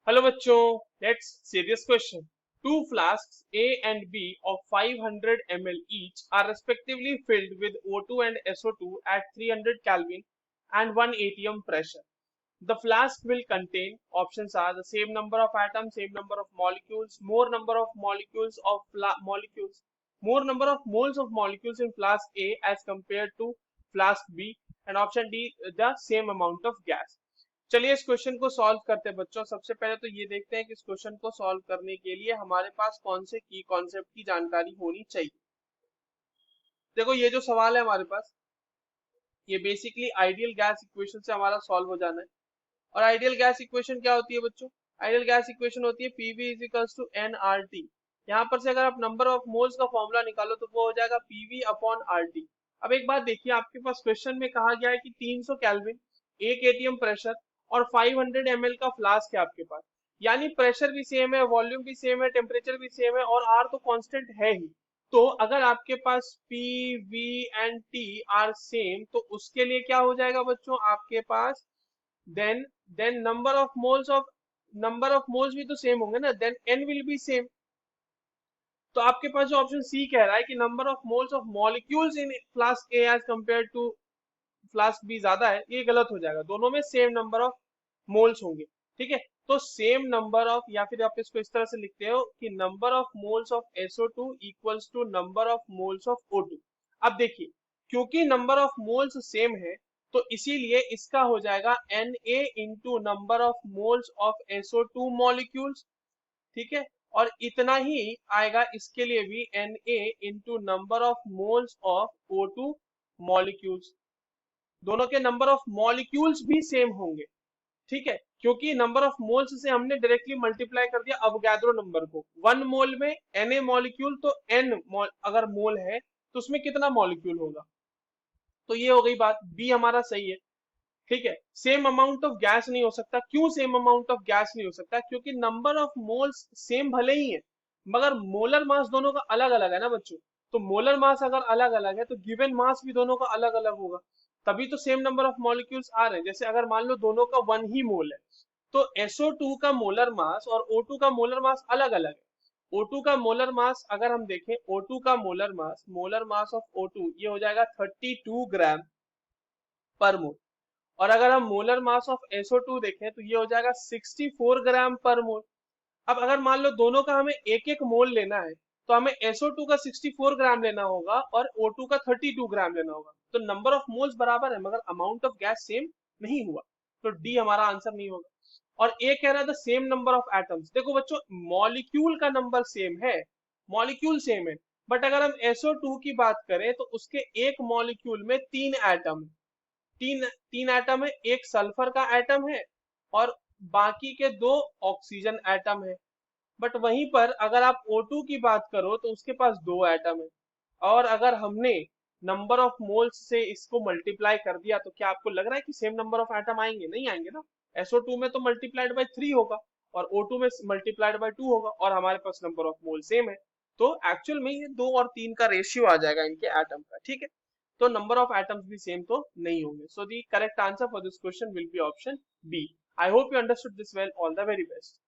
Hello बच्चों, let's see this question. Two flasks A and B of 500 ml each are respectively filled with O2 and SO2 at 300 Kelvin and 1 atm pressure. The flask will contain, options are the same number of atoms, same number of molecules, more number of molecules of molecules, more number of moles of molecules in flask A as compared to flask B, and option D, the same amount of gas. चलिए इस question को solve करते हैं बच्चों. सबसे पहले तो ये देखते हैं कि इस क्वेश्चन को सॉल्व करने के लिए हमारे पास कौन से की कॉन्सेप्ट की जानकारी होनी चाहिए. देखो, ये जो सवाल है हमारे पास, ये बेसिकली आइडियल गैस इक्वेशन से हमारा सॉल्व हो जाना है. और आइडियल गैस इक्वेशन क्या होती है बच्चों? आइडियल गैस इक्वेशन होती है PV is equals to N R T. यहाँ पर से अगर आप नंबर ऑफ मोल्स का फॉर्मूला निकालो तो वो हो जाएगा पीवी अपॉन आर टी. अब एक बात देखिए, आपके पास क्वेश्चन में कहा गया है कि 300 केल्विन, 1 एटीएम प्रेशर और 500 ml का फ्लास्क है आपके पास. यानी प्रेशर भी सेम है, वॉल्यूम भी सेम है, टेम्परेचर भी सेम है और आर तो कांस्टेंट है ही. तो अगर आपके पास P V and T are same तो उसके लिए क्या हो जाएगा बच्चों आपके पास, देन नंबर ऑफ मोल्स भी तो सेम होंगे ना, then N will be same. तो आपके पास जो ऑप्शन सी कह रहा है कि number of moles of molecules in flask A as compare to flask B ज्यादा है, ये गलत हो जाएगा. दोनों में सेम नंबर ऑफ मोल्स होंगे. ठीक है, तो सेम नंबर ऑफ, या फिर आप इसको इस तरह से लिखते हो कि number of moles of SO2 equals to number of moles of O2. अब देखिए, क्योंकि नंबर ऑफ मोल्स सेम है तो इसीलिए इसका हो जाएगा Na into number of moles of SO2 molecules. ठीक है, और इतना ही आएगा इसके लिए भी, Na into number of moles of O2 molecules. दोनों के नंबर ऑफ मॉलिक्यूल्स भी सेम होंगे. ठीक है, क्योंकि नंबर ऑफ मोल्स से हमने डायरेक्टली मल्टीप्लाई कर दिया अवोगाद्रो नंबर को. 1 मोल में Na मॉलिक्यूल, तो n मोल अगर मोल है तो उसमें कितना मॉलिक्यूल होगा. तो ये हो गई बात, बी हमारा सही है. ठीक है, सेम अमाउंट ऑफ गैस नहीं हो सकता. क्यों सेम अमाउंट ऑफ गैस नहीं हो सकता? क्योंकि नंबर ऑफ मोल्स सेम भले ही है मगर मोलर मास दोनों का अलग अलग है ना बच्चों. तो मोलर मास अगर अलग अलग है तो गिवन मास भी दोनों का अलग अलग होगा, तभी तो सेम नंबर ऑफ मॉलिक्यूल्स आ रहे हैं. जैसे अगर मान लो दोनों का 1 ही मोल है तो SO2 का मोलर मास और O2 का मोलर मास अलग अलग है. O2 का मोलर मास अगर हम देखें, O2 का मोलर मास ऑफ O2 ये हो जाएगा 32 ग्राम पर मोल. और अगर हम मोलर मास ऑफ SO2 देखें तो ये हो जाएगा 64 ग्राम पर मोल. अब अगर मान लो दोनों का हमें एक एक मोल लेना है तो हमें SO2 का 64 ग्राम लेना होगा और O2 का 32 ग्राम लेना होगा. तो नंबर ऑफ मोल्स बराबर है मगर अमाउंट ऑफ गैस सेम नहीं हुआ, तो डी हमारा आंसर नहीं होगा. और ए कह रहा है the same number of atoms. देखो बच्चों, मॉलिक्यूल का नंबर सेम है, मॉलिक्यूल सेम है, बट अगर हम SO2 की बात करें तो उसके एक मॉलिक्यूल में 3 एटम है. तीन एटम है, एक सल्फर का एटम है और बाकी के 2 ऑक्सीजन एटम है. बट वहीं पर अगर आप O2 की बात करो तो उसके पास 2 एटम है. और अगर हमने नंबर ऑफ मोल्स से इसको मल्टीप्लाई कर दिया तो क्या आपको लग रहा है कि सेम नंबर ऑफ एटम आएंगे? नहीं आएंगे ना. SO2 में तो मल्टीप्लाइड बाय 3 होगा और O2 में मल्टीप्लाइड बाय 2 होगा और हमारे पास नंबर ऑफ मोल सेम है. तो एक्चुअल में ये 2 और 3 का रेशियो आ जाएगा इनके एटम का. ठीक है, तो नंबर ऑफ एटम्स भी सेम तो नहीं होंगे. So the correct answer for this question will be option B. I hope you understood this well. All the very best.